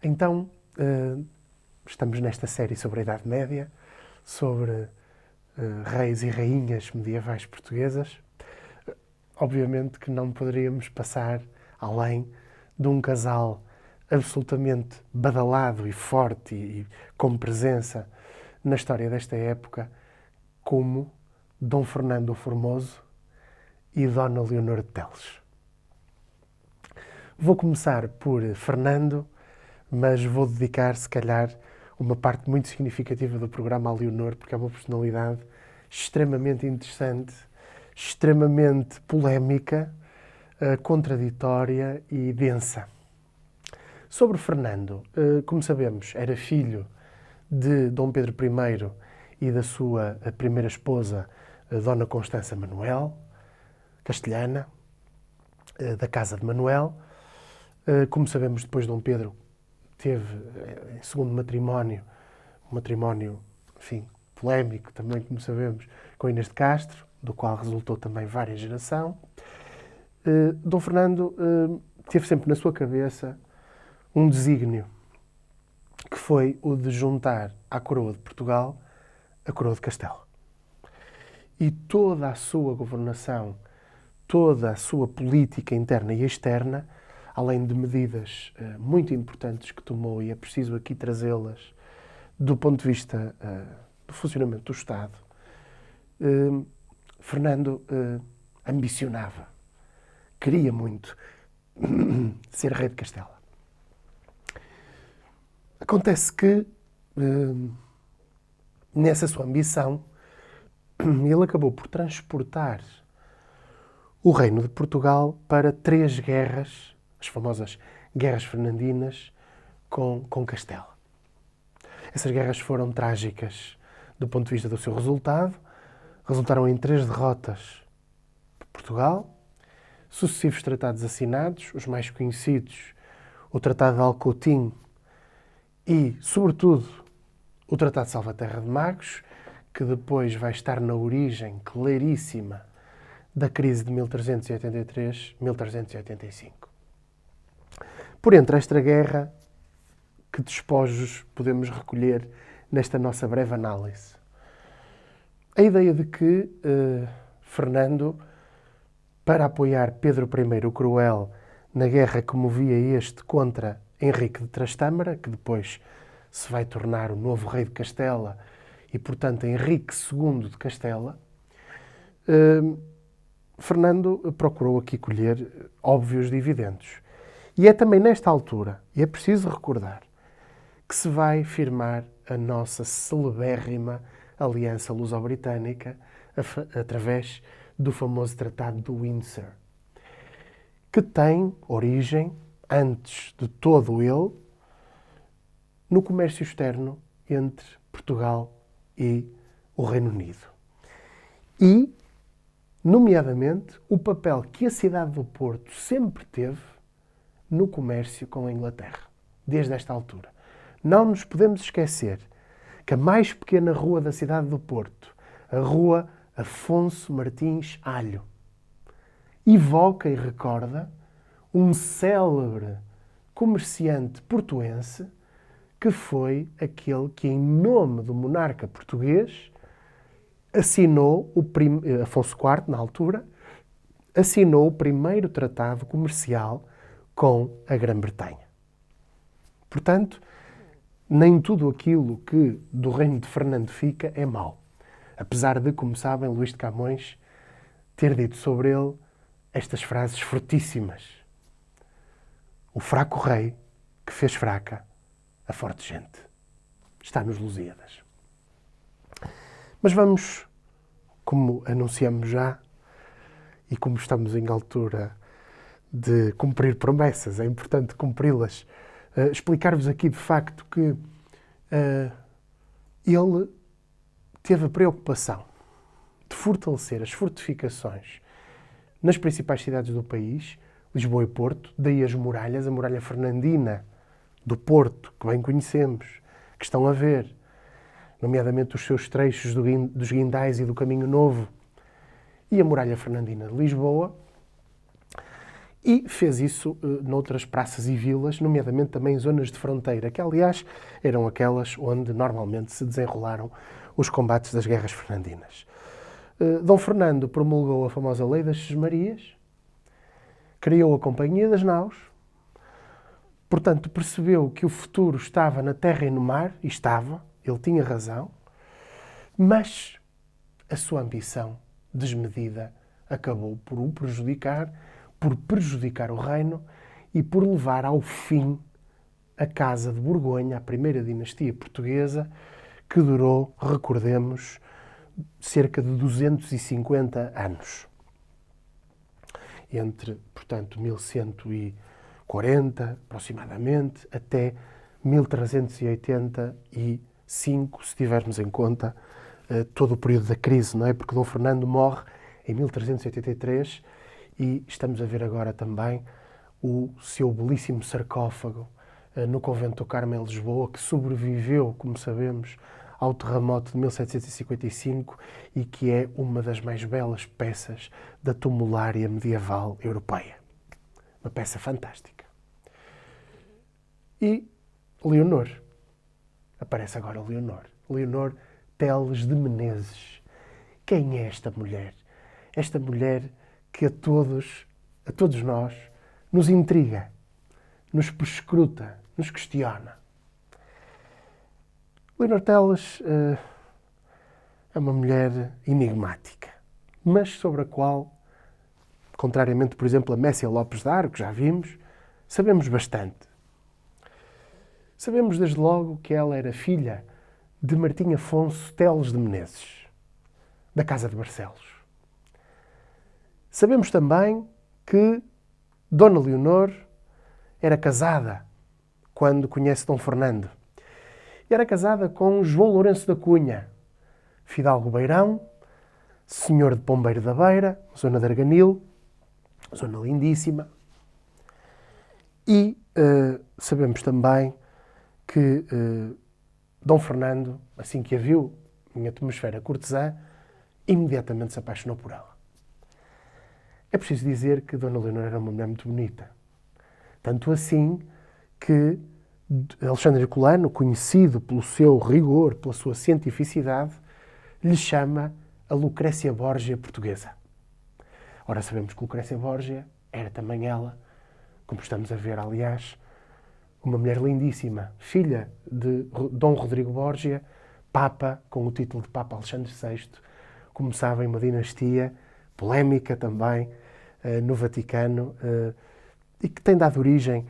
Então, estamos nesta série sobre a Idade Média, sobre reis e rainhas medievais portuguesas. Obviamente que não poderíamos passar além de um casal absolutamente badalado e forte e com presença na história desta época, como Dom Fernando o Formoso e Dona Leonor de Teles. Vou começar por Fernando, mas vou dedicar, se calhar, uma parte muito significativa do programa à Leonor, porque é uma personalidade extremamente interessante, extremamente polémica, contraditória e densa. Sobre Fernando, como sabemos, era filho de Dom Pedro I e da sua primeira esposa, Dona Constança Manuel, castelhana, da Casa de Manuel. Como sabemos, depois Dom Pedro teve, em segundo matrimónio, um matrimónio, enfim, polémico também, como sabemos, com Inês de Castro, do qual resultou também várias gerações. Dom Fernando teve sempre na sua cabeça um desígnio, que foi o de juntar à coroa de Portugal a coroa de Castela. E toda a sua governação, toda a sua política interna e externa, além de medidas muito importantes que tomou, e é preciso aqui trazê-las do ponto de vista do funcionamento do Estado, Fernando ambicionava, queria muito ser rei de Castela. Acontece que, nessa sua ambição, ele acabou por transportar o reino de Portugal para 3 guerras, as famosas Guerras Fernandinas, com Castela. Essas guerras foram trágicas do ponto de vista do seu resultado. Resultaram em 3 derrotas de Portugal, sucessivos tratados assinados, os mais conhecidos, o Tratado de Alcoutim e, sobretudo, o Tratado de Salvaterra de Magos, que depois vai estar na origem claríssima da crise de 1383-1385. Por entre esta guerra, que despojos podemos recolher nesta nossa breve análise? A ideia de que Fernando, para apoiar Pedro I o Cruel na guerra que movia este contra Henrique de Trastâmara, que depois se vai tornar o novo rei de Castela e, portanto, Henrique II de Castela, Fernando procurou aqui colher óbvios dividendos. E é também nesta altura, e é preciso recordar, que se vai firmar a nossa celebérrima aliança luso-britânica através do famoso Tratado de Windsor, que tem origem, antes de todo ele, no comércio externo entre Portugal e o Reino Unido. E, nomeadamente, o papel que a cidade do Porto sempre teve no comércio com a Inglaterra, desde esta altura. Não nos podemos esquecer que a mais pequena rua da cidade do Porto, a Rua Afonso Martins Alho, evoca e recorda um célebre comerciante portuense que foi aquele que, em nome do monarca português, assinou, Afonso IV, na altura, assinou o primeiro tratado comercial com a Grã-Bretanha. Portanto, nem tudo aquilo que do reino de Fernando fica é mau. Apesar de, como sabem, Luís de Camões ter dito sobre ele estas frases fortíssimas. O fraco rei que fez fraca a forte gente. Está nos Lusíadas. Mas vamos, como anunciamos já, e como estamos em altura de cumprir promessas, é importante cumpri-las, explicar-vos aqui de facto que ele teve a preocupação de fortalecer as fortificações nas principais cidades do país, Lisboa e Porto, daí as muralhas, a muralha fernandina do Porto, que bem conhecemos, que estão a ver, nomeadamente os seus trechos dos Guindais e do Caminho Novo, e a muralha fernandina de Lisboa. E fez isso noutras praças e vilas, nomeadamente também em zonas de fronteira, que aliás eram aquelas onde normalmente se desenrolaram os combates das guerras fernandinas. Dom Fernando promulgou a famosa Lei das Sesmarias, criou a Companhia das Naus, portanto percebeu que o futuro estava na terra e no mar, e estava, ele tinha razão, mas a sua ambição desmedida acabou por o prejudicar, por prejudicar o reino e por levar ao fim a Casa de Borgonha, a primeira dinastia portuguesa, que durou, recordemos, cerca de 250 anos. Entre, portanto, 1140, aproximadamente, até 1385, se tivermos em conta todo o período da crise, não é? Porque Dom Fernando morre em 1383 e estamos a ver agora também o seu belíssimo sarcófago no Convento do Carmo, em Lisboa, que sobreviveu, como sabemos, ao terremoto de 1755 e que é uma das mais belas peças da tumulária medieval europeia. Uma peça fantástica. E Leonor. Aparece agora Leonor. Leonor Teles de Menezes. Quem é esta mulher? Esta mulher que a todos nós, nos intriga, nos perscruta, nos questiona. Leonor Teles é uma mulher enigmática, mas sobre a qual, contrariamente, por exemplo, a Messia Lopes de Arco, já vimos, sabemos bastante. Sabemos desde logo que ela era filha de Martim Afonso Teles de Menezes, da Casa de Barcelos. Sabemos também que Dona Leonor era casada quando conhece Dom Fernando. E era casada com João Lourenço da Cunha, fidalgo beirão, senhor de Pombeiro da Beira, zona de Arganil, zona lindíssima. E sabemos também que Dom Fernando, assim que a viu em atmosfera cortesã, imediatamente se apaixonou por ela. É preciso dizer que Dona Leonor era uma mulher muito bonita. Tanto assim que Alexandre Herculano, conhecido pelo seu rigor, pela sua cientificidade, lhe chama a Lucrécia Borgia portuguesa. Ora, sabemos que Lucrécia Borgia era também ela, como estamos a ver, aliás, uma mulher lindíssima, filha de Dom Rodrigo Borgia, Papa, com o título de Papa Alexandre VI, como sabem, uma dinastia polémica também no Vaticano e que tem dado origem,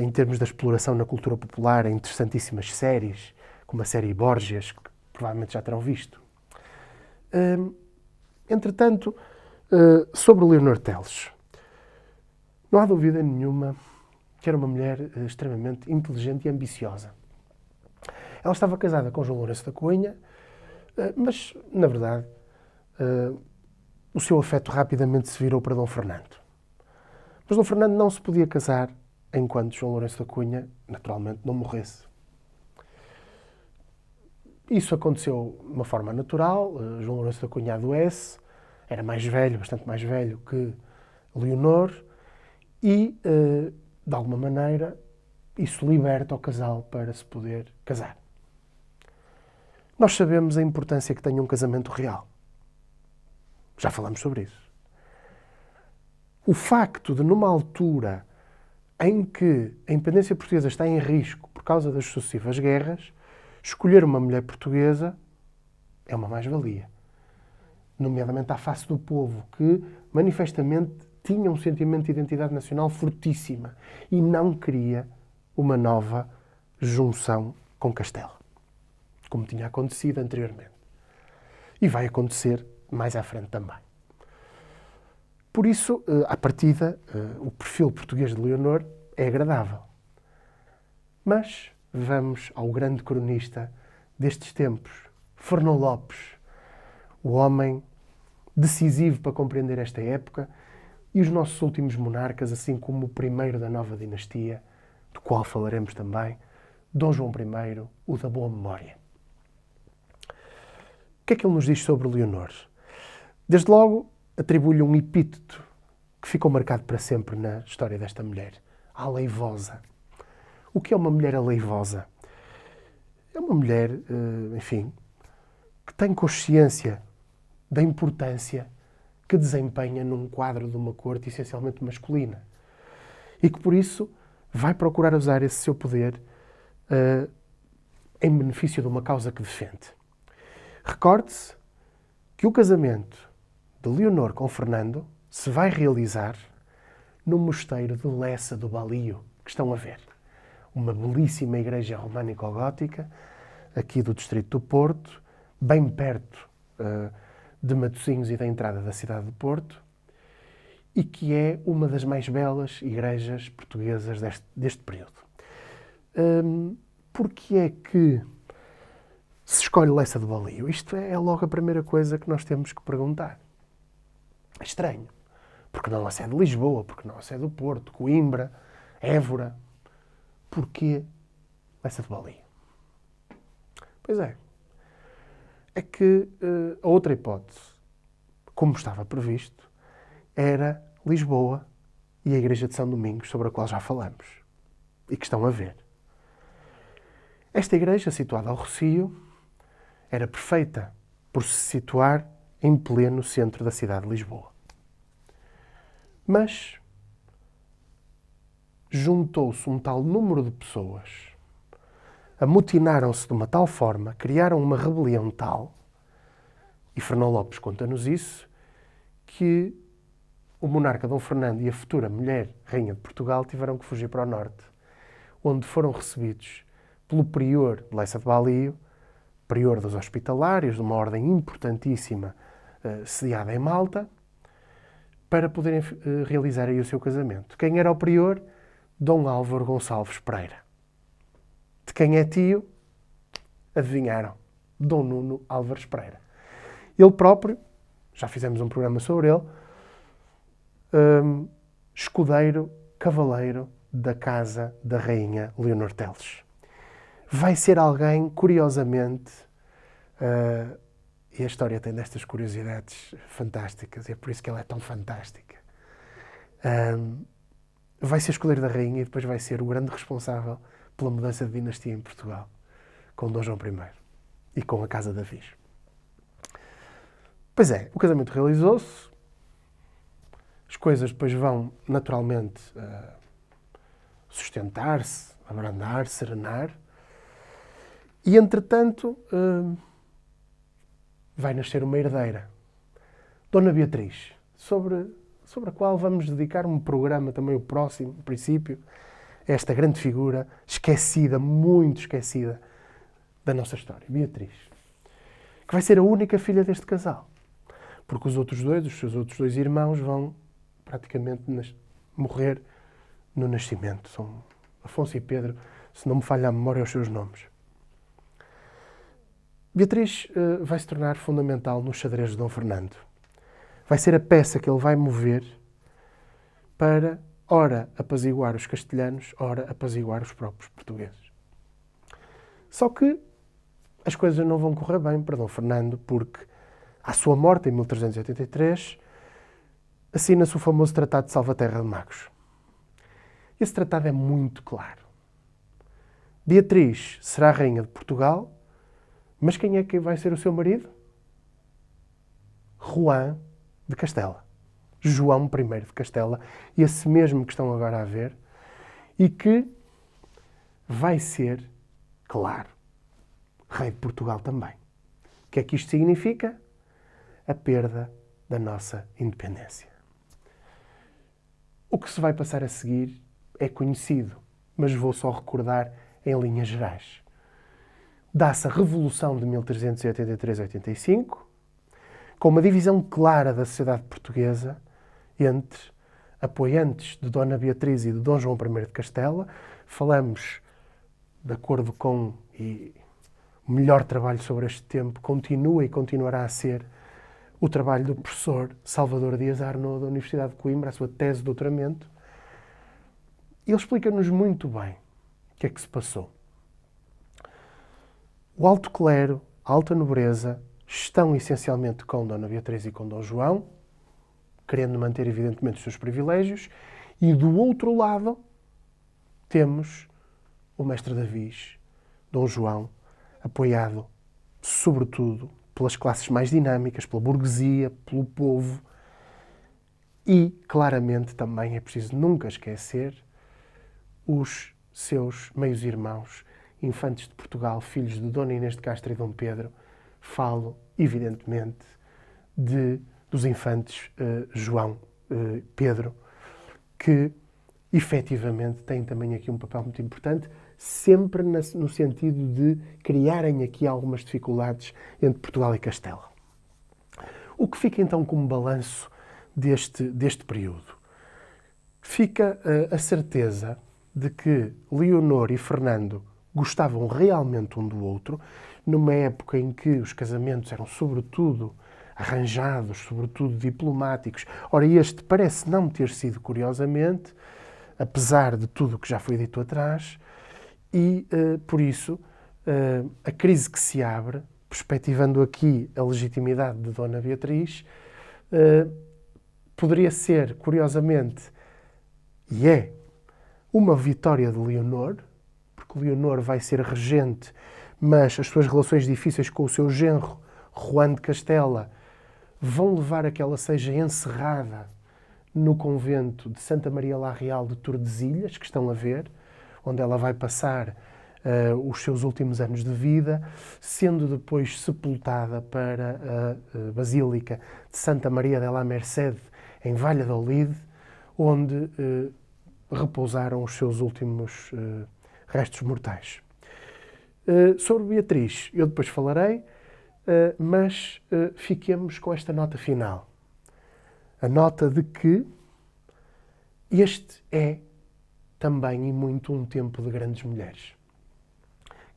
em termos da exploração na cultura popular, a interessantíssimas séries, como a série Borgias, que provavelmente já terão visto. Entretanto, sobre Leonor Teles, não há dúvida nenhuma que era uma mulher extremamente inteligente e ambiciosa. Ela estava casada com João Lourenço da Cunha, mas, na verdade, o seu afeto rapidamente se virou para Dom Fernando. Mas Dom Fernando não se podia casar enquanto João Lourenço da Cunha, naturalmente, não morresse. Isso aconteceu de uma forma natural. João Lourenço da Cunha adoece, era mais velho, bastante mais velho que Leonor, e, de alguma maneira, isso liberta o casal para se poder casar. Nós sabemos a importância que tem um casamento real. Já falamos sobre isso. O facto de, numa altura em que a independência portuguesa está em risco por causa das sucessivas guerras, escolher uma mulher portuguesa é uma mais-valia. Nomeadamente à face do povo, que manifestamente tinha um sentimento de identidade nacional fortíssima e não queria uma nova junção com Castela, como tinha acontecido anteriormente. E vai acontecer mais à frente também. Por isso, à partida, o perfil português de Leonor é agradável. Mas vamos ao grande cronista destes tempos, Fernão Lopes, o homem decisivo para compreender esta época e os nossos últimos monarcas, assim como o primeiro da nova dinastia, do qual falaremos também, Dom João I, o da boa memória. O que é que ele nos diz sobre Leonor? Desde logo, atribui-lhe um epíteto que ficou marcado para sempre na história desta mulher. A aleivosa. O que é uma mulher aleivosa? É uma mulher, enfim, que tem consciência da importância que desempenha num quadro de uma corte essencialmente masculina. E que, por isso, vai procurar usar esse seu poder em benefício de uma causa que defende. Recorde-se que o casamento de Leonor com Fernando se vai realizar no mosteiro de Lessa do Balio, que estão a ver. Uma belíssima igreja românico-gótica, aqui do distrito do Porto, bem perto de Matosinhos e da entrada da cidade do Porto, e que é uma das mais belas igrejas portuguesas deste período. Porque é que se escolhe Lessa do Balio? Isto é logo a primeira coisa que nós temos que perguntar. É estranho. Porque não a sede de Lisboa, porque não a sede do Porto, Coimbra, Évora. Porquê Lessa do Balio? Pois é. É que a outra hipótese, como estava previsto, era Lisboa e a Igreja de São Domingos, sobre a qual já falamos. E que estão a ver. Esta igreja, situada ao Rossio, era perfeita por se situar em pleno centro da cidade de Lisboa. Mas juntou-se um tal número de pessoas, amotinaram-se de uma tal forma, criaram uma rebelião tal, e Fernão Lopes conta-nos isso, que o monarca Dom Fernando e a futura mulher, Rainha de Portugal, tiveram que fugir para o norte, onde foram recebidos pelo prior de Lessa de Balio, prior dos Hospitalários, de uma ordem importantíssima sediada em Malta, para poderem realizar aí o seu casamento. Quem era o prior? Dom Álvaro Gonçalves Pereira. De quem é tio? Adivinharam? Dom Nuno Álvares Pereira. Ele próprio, já fizemos um programa sobre ele, escudeiro, cavaleiro da casa da rainha Leonor Teles. Vai ser alguém, curiosamente, e a história tem destas curiosidades fantásticas, e é por isso que ela é tão fantástica. Vai ser escudeiro da rainha e depois vai ser o grande responsável pela mudança de dinastia em Portugal, com Dom João I e com a Casa da Viz. Pois é, o casamento realizou-se, as coisas depois vão naturalmente sustentar-se, abrandar, serenar, e entretanto vai nascer uma herdeira, Dona Beatriz, sobre a qual vamos dedicar um programa também, o próximo, no princípio, esta grande figura, esquecida, muito esquecida, da nossa história, Beatriz, que vai ser a única filha deste casal, porque os seus outros dois irmãos vão praticamente morrer no nascimento. São Afonso e Pedro, se não me falha a memória, os seus nomes. Beatriz vai se tornar fundamental no xadrez de Dom Fernando. Vai ser a peça que ele vai mover para, ora, apaziguar os castelhanos, ora, apaziguar os próprios portugueses. Só que as coisas não vão correr bem para Dom Fernando, porque, à sua morte, em 1383, assina-se o famoso Tratado de Salvaterra de Magos. Esse tratado é muito claro. Beatriz será rainha de Portugal, mas quem é que vai ser o seu marido? Juan de Castela. João I de Castela, esse mesmo que estão agora a ver, e que vai ser, claro, rei de Portugal também. O que é que isto significa? A perda da nossa independência. O que se vai passar a seguir é conhecido, mas vou só recordar em linhas gerais. Dá-se a Revolução de 1383-85, com uma divisão clara da sociedade portuguesa entre apoiantes de Dona Beatriz e de Dom João I de Castela. Falamos, de acordo com, e o melhor trabalho sobre este tempo, continua e continuará a ser o trabalho do professor Salvador Dias Arnaud, da Universidade de Coimbra, a sua tese de doutoramento. Ele explica-nos muito bem o que é que se passou. O alto clero, a alta nobreza, estão essencialmente com Dona Beatriz e com Dom João, querendo manter, evidentemente, os seus privilégios, e do outro lado temos o mestre Davis, Dom João, apoiado, sobretudo, pelas classes mais dinâmicas, pela burguesia, pelo povo. E, claramente, também é preciso nunca esquecer os seus meios-irmãos, infantes de Portugal, filhos de Dona Inês de Castro e Dom Pedro. Falo, evidentemente, dos infantes João, Pedro, que, efetivamente, têm também aqui um papel muito importante, sempre no sentido de criarem aqui algumas dificuldades entre Portugal e Castela. O que fica então como balanço deste período? Fica a certeza de que Leonor e Fernando gostavam realmente um do outro, numa época em que os casamentos eram sobretudo arranjados, sobretudo diplomáticos. Ora, este parece não ter sido, curiosamente, apesar de tudo o que já foi dito atrás, e, por isso, a crise que se abre, perspectivando aqui a legitimidade de Dona Beatriz, poderia ser, curiosamente, e é, uma vitória de Leonor, porque Leonor vai ser regente, mas as suas relações difíceis com o seu genro, Juan de Castela, vão levar a que ela seja encerrada no convento de Santa Maria la Real de Tordesilhas, que estão a ver, onde ela vai passar os seus últimos anos de vida, sendo depois sepultada para a Basílica de Santa Maria de la Merced, em Valladolid, onde repousaram os seus últimos restos mortais. Sobre Beatriz, eu depois falarei, mas fiquemos com esta nota final. A nota de que este é também e muito um tempo de grandes mulheres,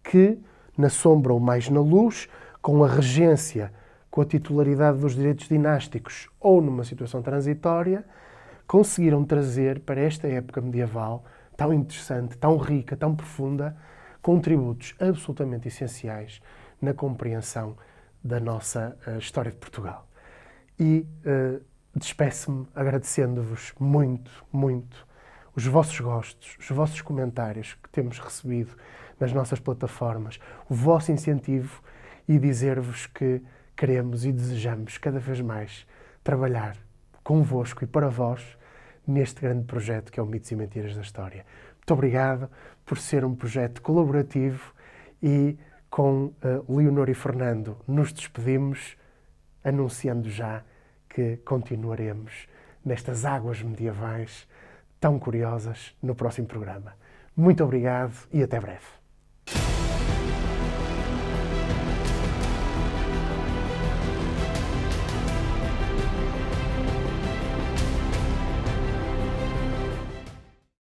que, na sombra ou mais na luz, com a regência, com a titularidade dos direitos dinásticos ou numa situação transitória, conseguiram trazer para esta época medieval tão interessante, tão rica, tão profunda, contributos absolutamente essenciais na compreensão da nossa história de Portugal. E despeço-me agradecendo-vos muito, muito os vossos gostos, os vossos comentários que temos recebido nas nossas plataformas, o vosso incentivo e dizer-vos que queremos e desejamos cada vez mais trabalhar convosco e para vós neste grande projeto que é o Mitos e Mentiras da História. Muito obrigado por ser um projeto colaborativo e com Leonor e Fernando nos despedimos, anunciando já que continuaremos nestas águas medievais tão curiosas no próximo programa. Muito obrigado e até breve.